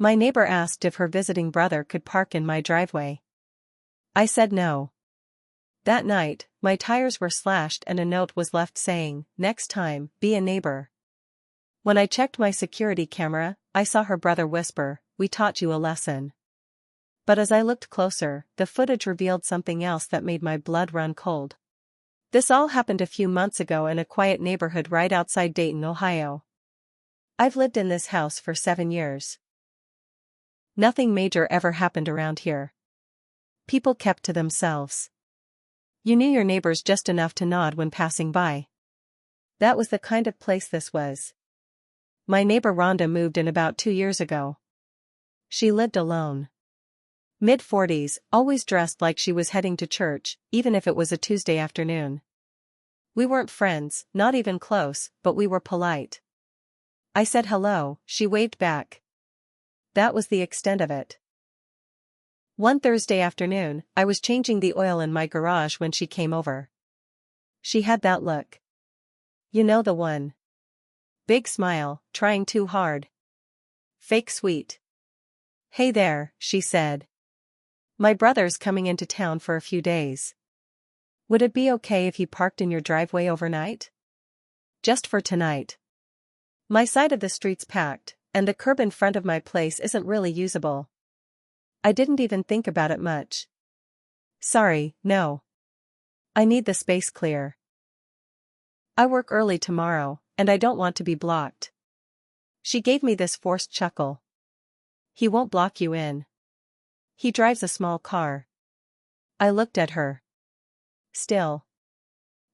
My neighbor asked if her visiting brother could park in my driveway. I said no. That night, my tires were slashed and a note was left saying, "Next time, be a neighbor." When I checked my security camera, I saw her brother whisper, "We taught you a lesson." But as I looked closer, the footage revealed something else that made my blood run cold. This all happened a few months ago in a quiet neighborhood right outside Dayton, Ohio. I've lived in this house for 7 years. Nothing major ever happened around here. People kept to themselves. You knew your neighbors just enough to nod when passing by. That was the kind of place this was. My neighbor Rhonda moved in about 2 years ago. She lived alone. Mid-40s, always dressed like she was heading to church, even if it was a Tuesday afternoon. We weren't friends, not even close, but we were polite. I said hello, she waved back. That was the extent of it. One Thursday afternoon, I was changing the oil in my garage when she came over. She had that look. You know the one. Big smile, trying too hard. Fake sweet. "Hey there," she said. "My brother's coming into town for a few days. Would it be okay if he parked in your driveway overnight? Just for tonight. My side of the street's packed, and the curb in front of my place isn't really usable." I didn't even think about it much. "Sorry, no. I need the space clear. I work early tomorrow, and I don't want to be blocked." She gave me this forced chuckle. "He won't block you in. He drives a small car." I looked at her. Still.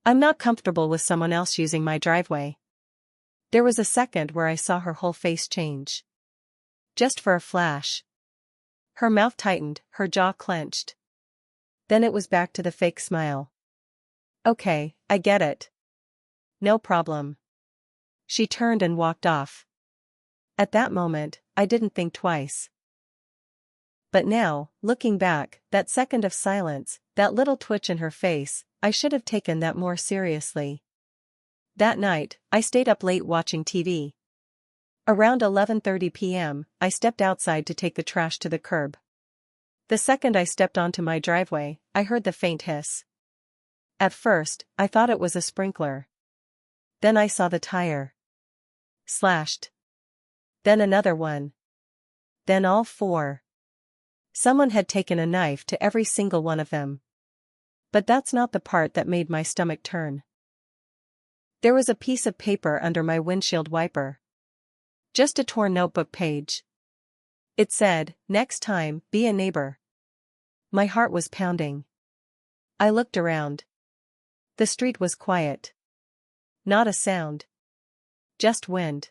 I'm not comfortable with someone else using my driveway. There was a second where I saw her whole face change. Just for a flash. Her mouth tightened, her jaw clenched. Then it was back to the fake smile. "Okay, I get it. No problem." She turned and walked off. At that moment, I didn't think twice. But now, looking back, that second of silence, that little twitch in her face, I should have taken that more seriously. That night, I stayed up late watching TV. Around 11:30 p.m., I stepped outside to take the trash to the curb. The second I stepped onto my driveway, I heard the faint hiss. At first, I thought it was a sprinkler. Then I saw the tire. Slashed. Then another one. Then all 4. Someone had taken a knife to every single one of them. But that's not the part that made my stomach turn. There was a piece of paper under my windshield wiper. Just a torn notebook page. It said, "Next time, be a neighbor." My heart was pounding. I looked around. The street was quiet. Not a sound. Just wind.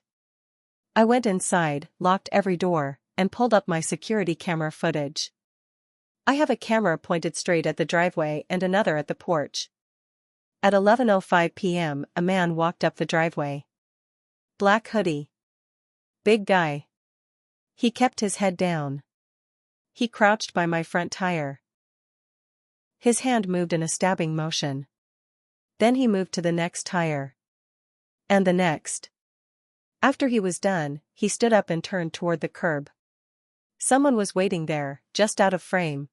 I went inside, locked every door, and pulled up my security camera footage. I have a camera pointed straight at the driveway and another at the porch. At 11:05 p.m., a man walked up the driveway. Black hoodie. Big guy. He kept his head down. He crouched by my front tire. His hand moved in a stabbing motion. Then he moved to the next tire. And the next. After he was done, he stood up and turned toward the curb. Someone was waiting there, just out of frame.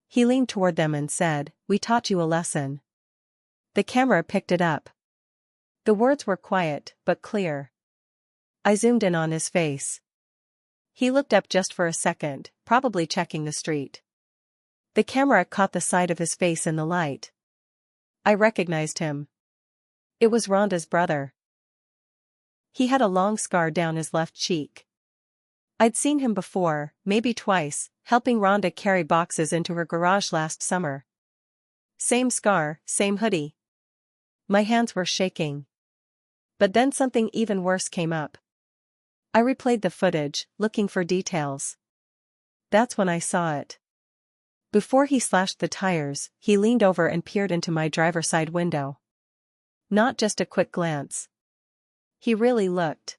He leaned toward them and said, "We taught you a lesson." The camera picked it up. The words were quiet, but clear. I zoomed in on his face. He looked up just for a second, probably checking the street. The camera caught the side of his face in the light. I recognized him. It was Rhonda's brother. He had a long scar down his left cheek. I'd seen him before, maybe twice, helping Rhonda carry boxes into her garage last summer. Same scar, same hoodie. My hands were shaking. But then something even worse came up. I replayed the footage, looking for details. That's when I saw it. Before he slashed the tires, he leaned over and peered into my driver's side window. Not just a quick glance. He really looked.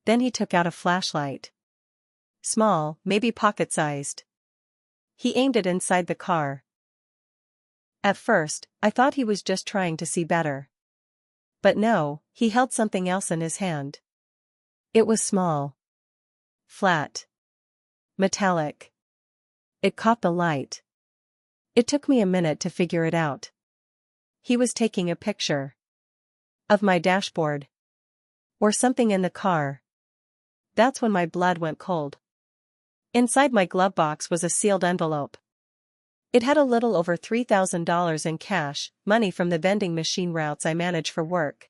Then he took out a flashlight. Small, maybe pocket-sized. He aimed it inside the car. At first, I thought he was just trying to see better. But no, he held something else in his hand. It was small. Flat. metallic. It caught the light. It took me a minute to figure it out. He was taking a picture of my dashboard. Or something in the car. That's when my blood went cold. Inside my glove box was a sealed envelope. It had a little over $3,000 in cash, money from the vending machine routes I manage for work.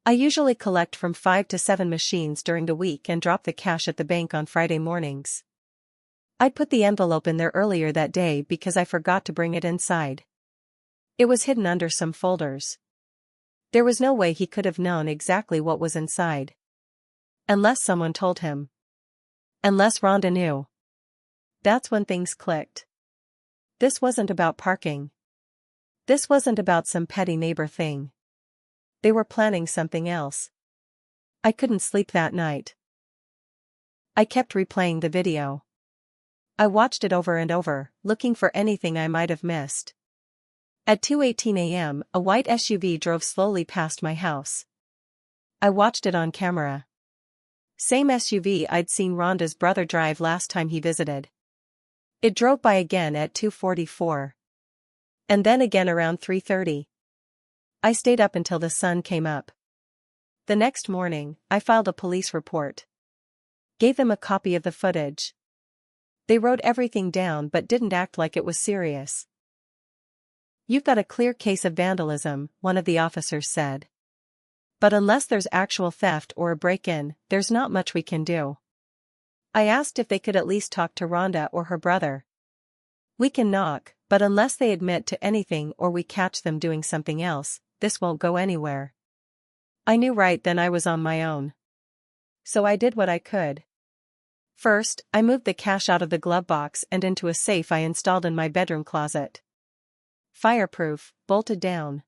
I usually collect from 5 to 7 machines during the week and drop the cash at the bank on Friday mornings. I'd put the envelope in there earlier that day because I forgot to bring it inside. It was hidden under some folders. There was no way he could have known exactly what was inside. Unless someone told him. Unless Rhonda knew. That's when things clicked. This wasn't about parking. This wasn't about some petty neighbor thing. They were planning something else. I couldn't sleep that night. I kept replaying the video. I watched it over and over, looking for anything I might have missed. At 2:18 a.m., a white SUV drove slowly past my house. I watched it on camera. Same SUV I'd seen Rhonda's brother drive last time he visited. It drove by again at 2:44. And then again around 3:30. I stayed up until the sun came up. The next morning, I filed a police report. Gave them a copy of the footage. They wrote everything down but didn't act like it was serious. "You've got a clear case of vandalism," one of the officers said. "But unless there's actual theft or a break-in, there's not much we can do." I asked if they could at least talk to Rhonda or her brother. "We can knock, but unless they admit to anything or we catch them doing something else, this won't go anywhere." I knew right then I was on my own. So I did what I could. First, I moved the cash out of the glove box and into a safe I installed in my bedroom closet. Fireproof, bolted down.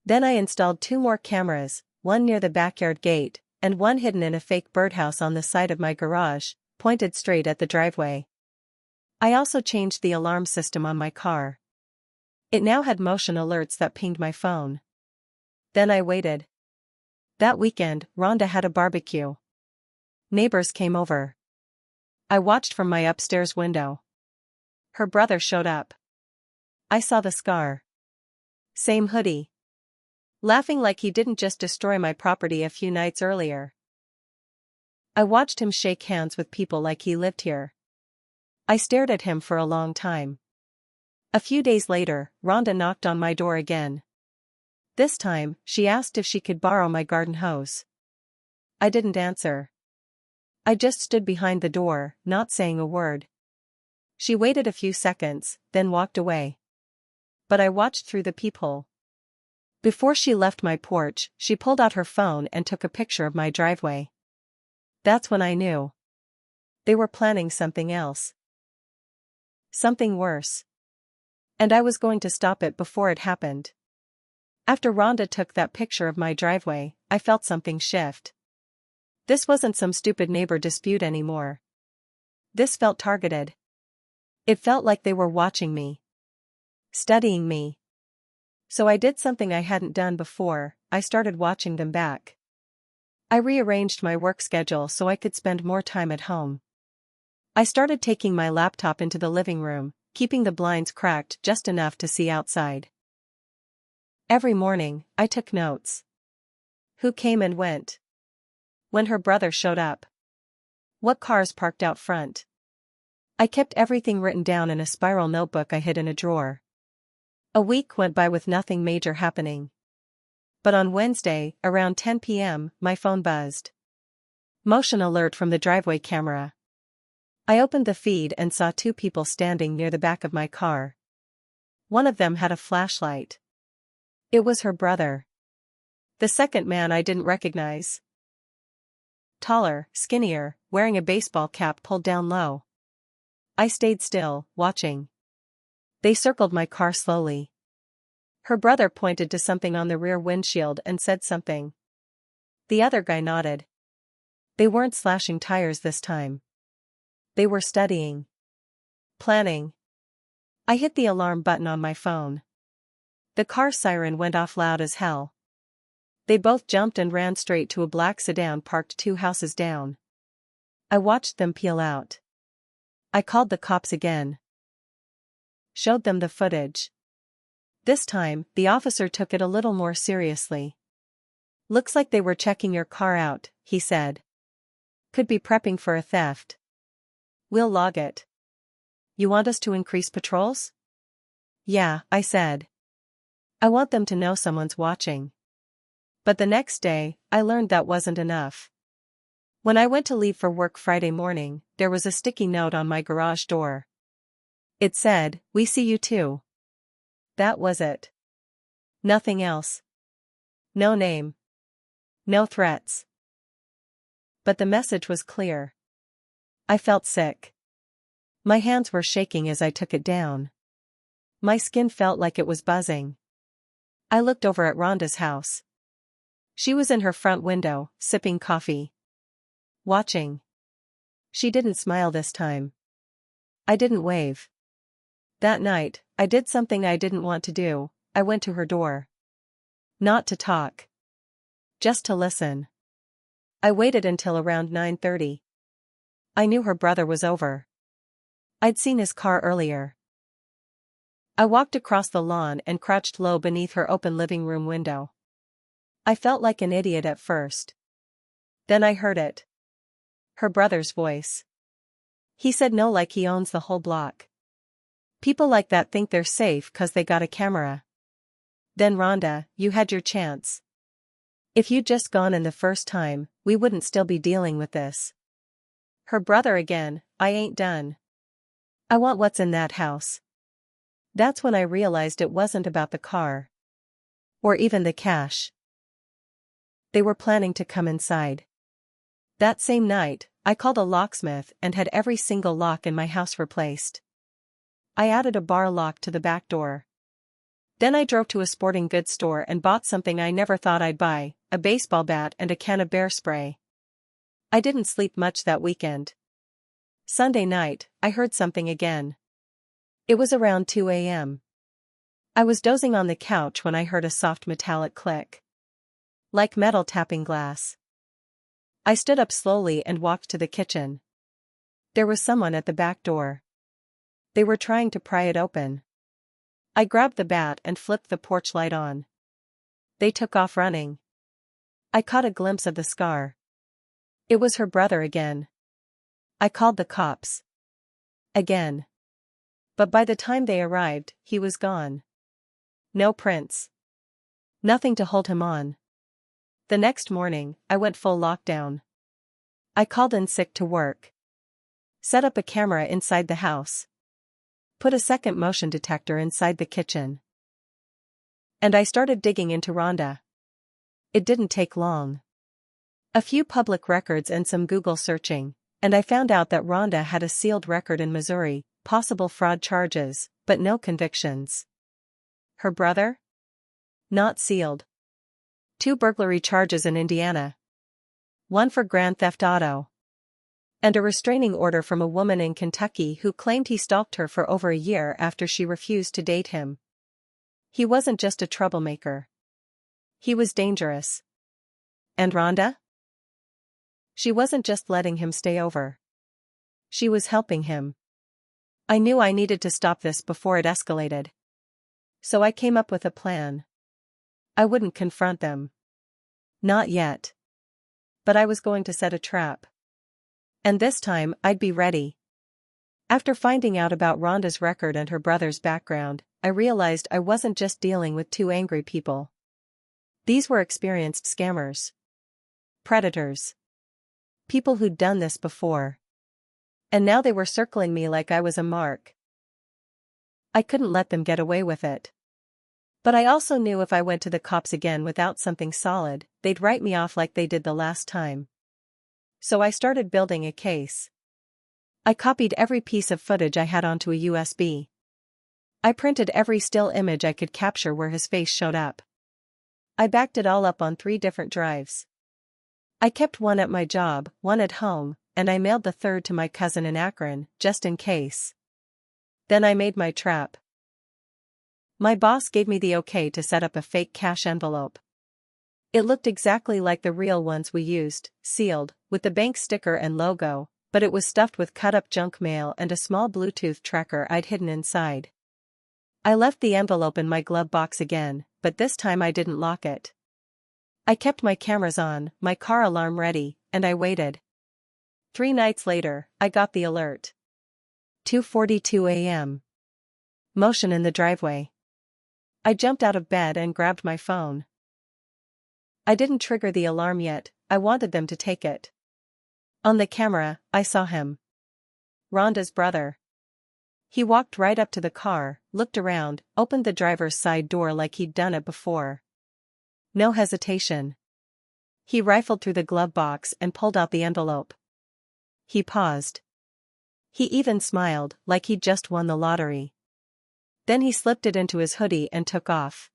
Then I installed 2 more cameras, one near the backyard gate, and one hidden in a fake birdhouse on the side of my garage, pointed straight at the driveway. I also changed the alarm system on my car. It now had motion alerts that pinged my phone. Then I waited. That weekend, Rhonda had a barbecue. Neighbors came over. I watched from my upstairs window. Her brother showed up. I saw the scar. Same hoodie. Laughing like he didn't just destroy my property a few nights earlier. I watched him shake hands with people like he lived here. I stared at him for a long time. A few days later, Rhonda knocked on my door again. This time, she asked if she could borrow my garden hose. I didn't answer. I just stood behind the door, not saying a word. She waited a few seconds, then walked away. But I watched through the peephole. Before she left my porch, she pulled out her phone and took a picture of my driveway. That's when I knew. They were planning something else. Something worse. And I was going to stop it before it happened. After Rhonda took that picture of my driveway, I felt something shift. This wasn't some stupid neighbor dispute anymore. This felt targeted. It felt like they were watching me. Studying me. So I did something I hadn't done before, I started watching them back. I rearranged my work schedule so I could spend more time at home. I started taking my laptop into the living room, keeping the blinds cracked just enough to see outside. Every morning, I took notes. Who came and went? When her brother showed up. What cars parked out front? I kept everything written down in a spiral notebook I hid in a drawer. A week went by with nothing major happening. But on Wednesday, around 10 p.m., my phone buzzed. Motion alert from the driveway camera. I opened the feed and saw 2 people standing near the back of my car. One of them had a flashlight. It was her brother. The second man I didn't recognize. Taller, skinnier, wearing a baseball cap pulled down low. I stayed still, watching. They circled my car slowly. Her brother pointed to something on the rear windshield and said something. The other guy nodded. They weren't slashing tires this time. They were studying. Planning. I hit the alarm button on my phone. The car siren went off loud as hell. They both jumped and ran straight to a black sedan parked 2 houses down. I watched them peel out. I called the cops again. Showed them the footage. This time, the officer took it a little more seriously. Looks like they were checking your car out, he said. Could be prepping for a theft. We'll log it. You want us to increase patrols? Yeah, I said. I want them to know someone's watching. But the next day, I learned that wasn't enough. When I went to leave for work Friday morning, there was a sticky note on my garage door. It said, "We see you too." That was it. Nothing else. No name. No threats. But the message was clear. I felt sick. My hands were shaking as I took it down. My skin felt like it was buzzing. I looked over at Rhonda's house. She was in her front window, sipping coffee. Watching. She didn't smile this time. I didn't wave. That night, I did something I didn't want to do. I went to her door. Not to talk. Just to listen. I waited until around 9:30. I knew her brother was over. I'd seen his car earlier. I walked across the lawn and crouched low beneath her open living room window. I felt like an idiot at first. Then I heard it. Her brother's voice. He said no like he owns the whole block. People like that think they're safe 'cause they got a camera. Then Rhonda, you had your chance. If you'd just gone in the first time, we wouldn't still be dealing with this. Her brother again, I ain't done. I want what's in that house. That's when I realized it wasn't about the car. Or even the cash. They were planning to come inside. That same night, I called a locksmith and had every single lock in my house replaced. I added a bar lock to the back door. Then I drove to a sporting goods store and bought something I never thought I'd buy, a baseball bat and a can of bear spray. I didn't sleep much that weekend. Sunday night, I heard something again. It was around 2 a.m. I was dozing on the couch when I heard a soft metallic click. Like metal tapping glass. I stood up slowly and walked to the kitchen. There was someone at the back door. They were trying to pry it open. I grabbed the bat and flipped the porch light on. They took off running. I caught a glimpse of the scar. It was her brother again. I called the cops. Again. But by the time they arrived, he was gone. No prints. Nothing to hold him on. The next morning, I went full lockdown. I called in sick to work. Set up a camera inside the house. Put a second motion detector inside the kitchen. And I started digging into Rhonda. It didn't take long. A few public records and some Google searching, and I found out that Rhonda had a sealed record in Missouri, possible fraud charges, but no convictions. Her brother? Not sealed. 2 burglary charges in Indiana. 1 for grand theft auto. And a restraining order from a woman in Kentucky who claimed he stalked her for over a year after she refused to date him. He wasn't just a troublemaker. He was dangerous. And Rhonda? She wasn't just letting him stay over. She was helping him. I knew I needed to stop this before it escalated. So I came up with a plan. I wouldn't confront them. Not yet. But I was going to set a trap. And this time, I'd be ready. After finding out about Rhonda's record and her brother's background, I realized I wasn't just dealing with 2 angry people. These were experienced scammers. Predators. People who'd done this before. And now they were circling me like I was a mark. I couldn't let them get away with it. But I also knew if I went to the cops again without something solid, they'd write me off like they did the last time. So I started building a case. I copied every piece of footage I had onto a USB. I printed every still image I could capture where his face showed up. I backed it all up on 3 different drives. I kept one at my job, one at home, and I mailed the third to my cousin in Akron, just in case. Then I made my trap. My boss gave me the okay to set up a fake cash envelope. It looked exactly like the real ones we used, sealed, with the bank sticker and logo, but it was stuffed with cut-up junk mail and a small Bluetooth tracker I'd hidden inside. I left the envelope in my glove box again, but this time I didn't lock it. I kept my cameras on, my car alarm ready, and I waited. 3 nights later, I got the alert. 2:42 a.m. Motion in the driveway. I jumped out of bed and grabbed my phone. I didn't trigger the alarm yet, I wanted them to take it. On the camera, I saw him. Rhonda's brother. He walked right up to the car, looked around, opened the driver's side door like he'd done it before. No hesitation. He rifled through the glove box and pulled out the envelope. He paused. He even smiled, like he'd just won the lottery. Then he slipped it into his hoodie and took off.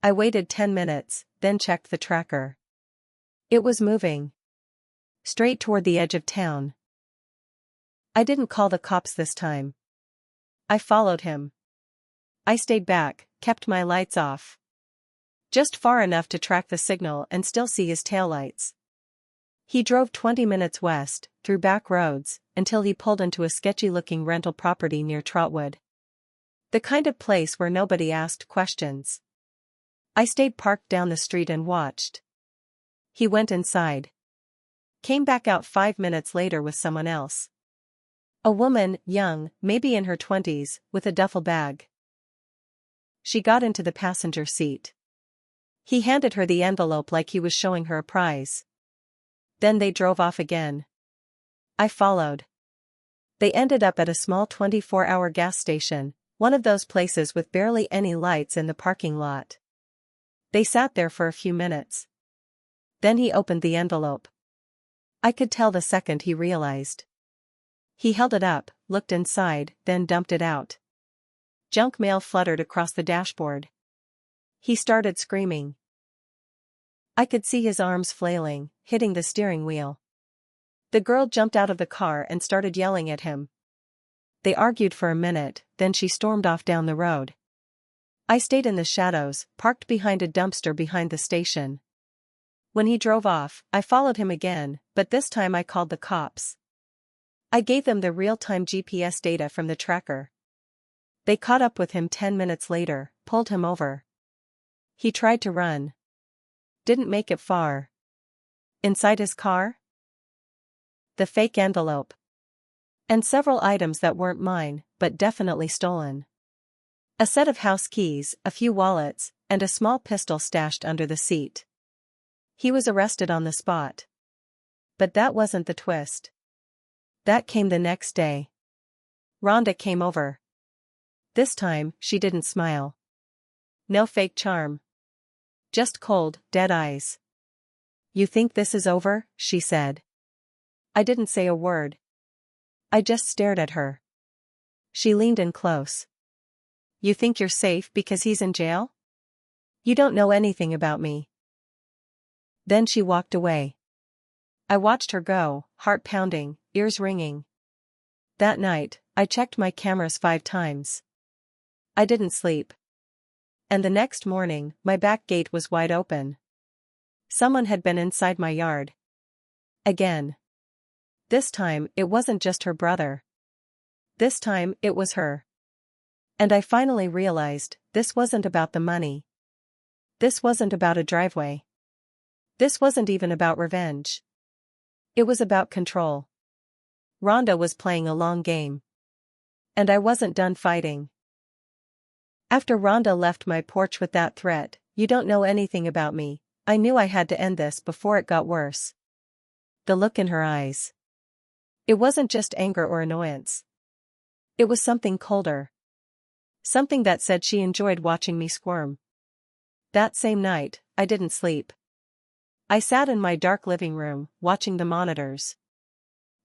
I waited 10 minutes, then checked the tracker. It was moving. Straight toward the edge of town. I didn't call the cops this time. I followed him. I stayed back, kept my lights off. Just far enough to track the signal and still see his taillights. He drove 20 minutes west, through back roads, until he pulled into a sketchy-looking rental property near Trotwood. The kind of place where nobody asked questions. I stayed parked down the street and watched. He went inside. Came back out 5 minutes later with someone else. A woman, young, maybe in her 20s, with a duffel bag. She got into the passenger seat. He handed her the envelope like he was showing her a prize. Then they drove off again. I followed. They ended up at a small 24-hour gas station, one of those places with barely any lights in the parking lot. They sat there for a few minutes. Then he opened the envelope. I could tell the second he realized. He held it up, looked inside, then dumped it out. Junk mail fluttered across the dashboard. He started screaming. I could see his arms flailing, hitting the steering wheel. The girl jumped out of the car and started yelling at him. They argued for a minute, then she stormed off down the road. I stayed in the shadows, parked behind a dumpster behind the station. When he drove off, I followed him again, but this time I called the cops. I gave them the real-time GPS data from the tracker. They caught up with him 10 minutes later, pulled him over. He tried to run. Didn't make it far. Inside his car? The fake envelope. And several items that weren't mine, but definitely stolen. A set of house keys, a few wallets, and a small pistol stashed under the seat. He was arrested on the spot. But that wasn't the twist. That came the next day. Rhonda came over. This time, she didn't smile. No fake charm. Just cold, dead eyes. "You think this is over?" she said. I didn't say a word. I just stared at her. She leaned in close. "You think you're safe because he's in jail? You don't know anything about me." Then she walked away. I watched her go, heart pounding, ears ringing. That night, I checked my cameras 5 times. I didn't sleep. And the next morning, my back gate was wide open. Someone had been inside my yard. Again. This time, it wasn't just her brother. This time, it was her. And I finally realized, this wasn't about the money. This wasn't about a driveway. This wasn't even about revenge. It was about control. Rhonda was playing a long game. And I wasn't done fighting. After Rhonda left my porch with that threat, "You don't know anything about me," I knew I had to end this before it got worse. The look in her eyes. It wasn't just anger or annoyance. It was something colder. Something that said she enjoyed watching me squirm. That same night, I didn't sleep. I sat in my dark living room, watching the monitors.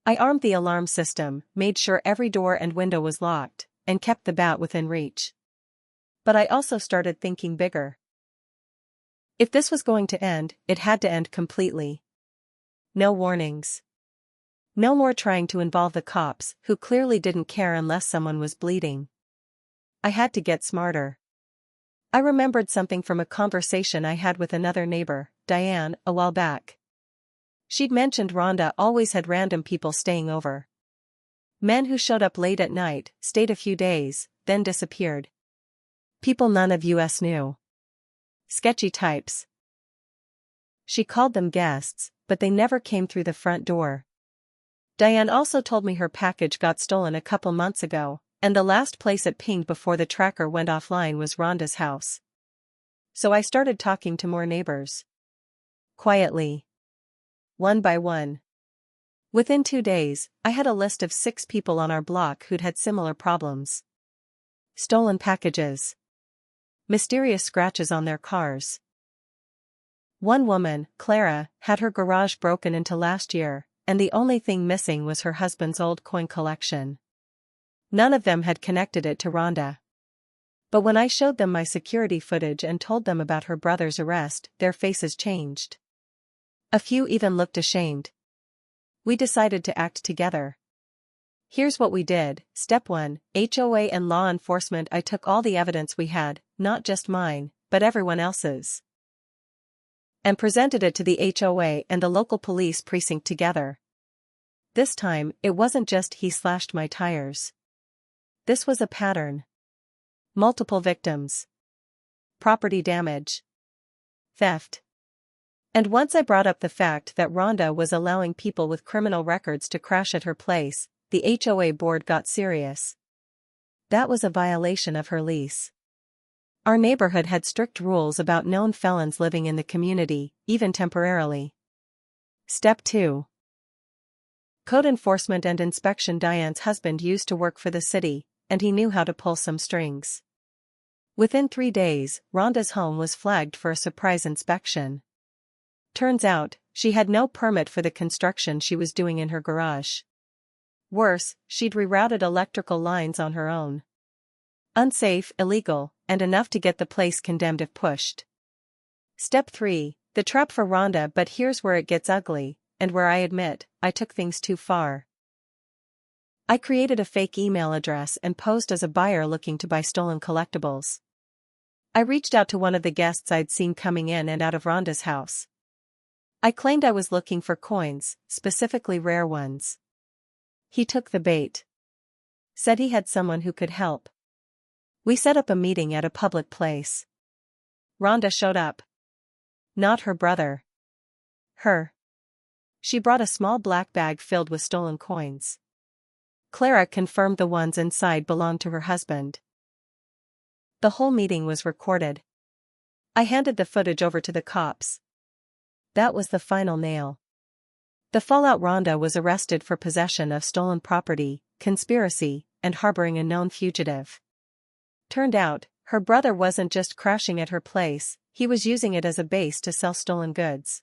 I armed the alarm system, made sure every door and window was locked, and kept the bat within reach. But I also started thinking bigger. If this was going to end, it had to end completely. No warnings. No more trying to involve the cops, who clearly didn't care unless someone was bleeding. I had to get smarter. I remembered something from a conversation I had with another neighbor, Diane, a while back. She'd mentioned Rhonda always had random people staying over. Men who showed up late at night, stayed a few days, then disappeared. People none of us knew. Sketchy types. She called them guests, but they never came through the front door. Diane also told me her package got stolen a couple months ago, and the last place it pinged before the tracker went offline was Rhonda's house. So I started talking to more neighbors. Quietly. One by one. Within 2 days, I had a list of 6 people on our block who'd had similar problems. Stolen packages. Mysterious scratches on their cars. One woman, Clara, had her garage broken into last year, and the only thing missing was her husband's old coin collection. None of them had connected it to Rhonda. But when I showed them my security footage and told them about her brother's arrest, their faces changed. A few even looked ashamed. We decided to act together. Here's what we did. Step 1, HOA and law enforcement. I took all the evidence we had, not just mine, but everyone else's, and presented it to the HOA and the local police precinct together. This time, it wasn't just he slashed my tires. This was a pattern. Multiple victims. Property damage. Theft. And once I brought up the fact that Rhonda was allowing people with criminal records to crash at her place, the HOA board got serious. That was a violation of her lease. Our neighborhood had strict rules about known felons living in the community, even temporarily. Step 2. Code enforcement and inspection. Diane's husband used to work for the city, and he knew how to pull some strings. Within 3 days, Rhonda's home was flagged for a surprise inspection. Turns out, she had no permit for the construction she was doing in her garage. Worse, she'd rerouted electrical lines on her own. Unsafe, illegal, and enough to get the place condemned if pushed. Step 3, the trap for Rhonda. But here's where it gets ugly, and where I admit, I took things too far. I created a fake email address and posed as a buyer looking to buy stolen collectibles. I reached out to one of the guests I'd seen coming in and out of Rhonda's house. I claimed I was looking for coins, specifically rare ones. He took the bait. Said he had someone who could help. We set up a meeting at a public place. Rhonda showed up. Not her brother. Her. She brought a small black bag filled with stolen coins. Clara confirmed the ones inside belonged to her husband. The whole meeting was recorded. I handed the footage over to the cops. That was the final nail. The fallout. Rhonda was arrested for possession of stolen property, conspiracy, and harboring a known fugitive. Turned out, her brother wasn't just crashing at her place, he was using it as a base to sell stolen goods.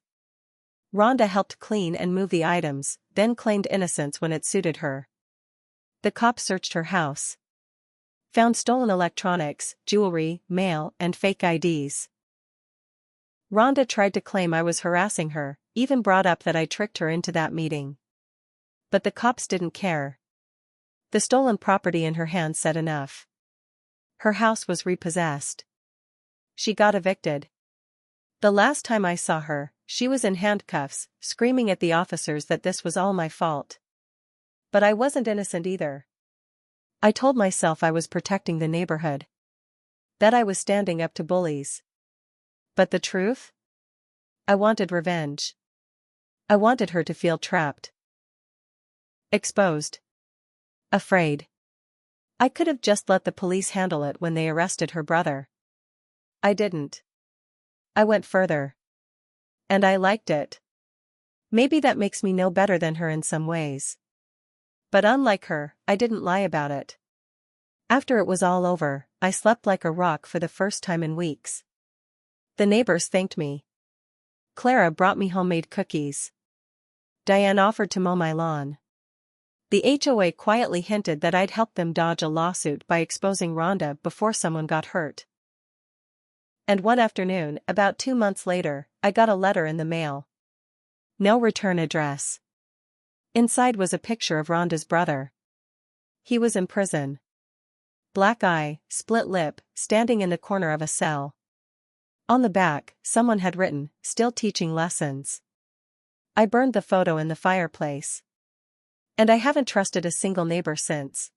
Rhonda helped clean and move the items, then claimed innocence when it suited her. The cops searched her house. Found stolen electronics, jewelry, mail, and fake IDs. Rhonda tried to claim I was harassing her, even brought up that I tricked her into that meeting. But the cops didn't care. The stolen property in her hands said enough. Her house was repossessed. She got evicted. The last time I saw her, she was in handcuffs, screaming at the officers that this was all my fault. But I wasn't innocent either. I told myself I was protecting the neighborhood. That I was standing up to bullies. But the truth? I wanted revenge. I wanted her to feel trapped. Exposed. Afraid. I could have just let the police handle it when they arrested her brother. I didn't. I went further. And I liked it. Maybe that makes me no better than her in some ways. But unlike her, I didn't lie about it. After it was all over, I slept like a rock for the first time in weeks. The neighbors thanked me. Clara brought me homemade cookies. Diane offered to mow my lawn. The HOA quietly hinted that I'd help them dodge a lawsuit by exposing Rhonda before someone got hurt. And one afternoon, about 2 months later, I got a letter in the mail. No return address. Inside was a picture of Rhonda's brother. He was in prison. Black eye, split lip, standing in the corner of a cell. On the back, someone had written, "Still teaching lessons." I burned the photo in the fireplace. And I haven't trusted a single neighbor since.